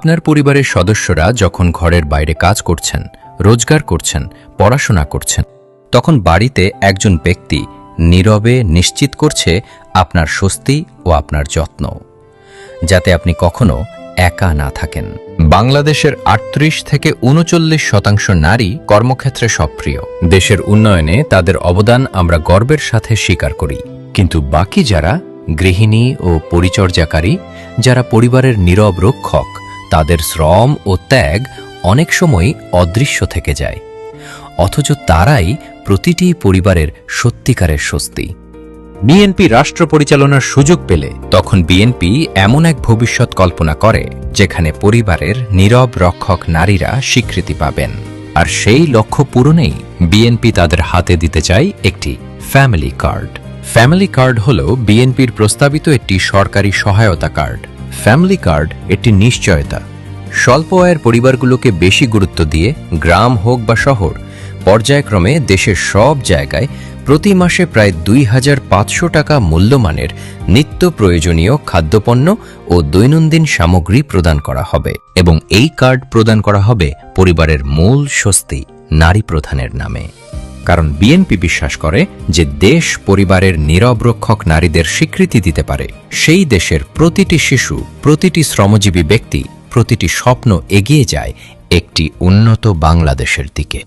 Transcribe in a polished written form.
আপনার পরিবারের সদস্যরা যখন ঘরের বাইরে কাজ করছেন, রোজগার করছেন, পড়াশোনা করছেন, তখন বাড়িতে একজন ব্যক্তি নীরবে নিশ্চিত করছে আপনার স্বস্তি ও আপনার যত্ন, যাতে আপনি কখনো একা না থাকেন। বাংলাদেশের ৩৮ থেকে ৩৯% নারী কর্মক্ষেত্রে সক্রিয়। দেশের উন্নয়নে তাদের অবদান আমরা গর্বের সাথে স্বীকার করি। কিন্তু বাকি যারা গৃহিণী ও পরিচর্যাকারী, যারা পরিবারের নীরব রক্ষক, তাদের শ্রম ও ত্যাগ অনেক সময় অদৃশ্য থেকে যায়, অথচ তারাই প্রতিটি পরিবারের সত্যিকারের স্বস্তি। বিএনপি রাষ্ট্র পরিচালনার সুযোগ পেলে তখন বিএনপি এমন এক ভবিষ্যৎ কল্পনা করে যেখানে পরিবারের নীরব রক্ষক নারীরা স্বীকৃতি পাবেন। আর সেই লক্ষ্য পূরণেই বিএনপি তাদের হাতে দিতে চায় একটি ফ্যামিলি কার্ড। ফ্যামিলি কার্ড হল বিএনপির প্রস্তাবিত একটি সরকারি সহায়তা কার্ড। ফ্যামিলি কার্ড একটি নিশ্চয়তা। স্বল্প আয়ের পরিবারগুলোকে বেশি গুরুত্ব দিয়ে গ্রাম হোক বা শহর, পর্যায়ক্রমে দেশের সব জায়গায় প্রতি মাসে প্রায় ২৫০০ টাকা মূল্যমানের নিত্য প্রয়োজনীয় খাদ্যপণ্য ও দৈনন্দিন সামগ্রী প্রদান করা হবে। এবং এই কার্ড প্রদান করা হবে পরিবারের মূল স্বস্তি, নারী প্রধানের নামে। কারণ বিএনপি বিশ্বাস করে যে দেশ পরিবারের নীরব রক্ষক নারীদের স্বীকৃতি দিতে পারে, সেই দেশের প্রতিটি শিশু, প্রতিটি শ্রমজীবী ব্যক্তি, প্রতিটি স্বপ্ন এগিয়ে যায় একটি উন্নত বাংলাদেশের দিকে।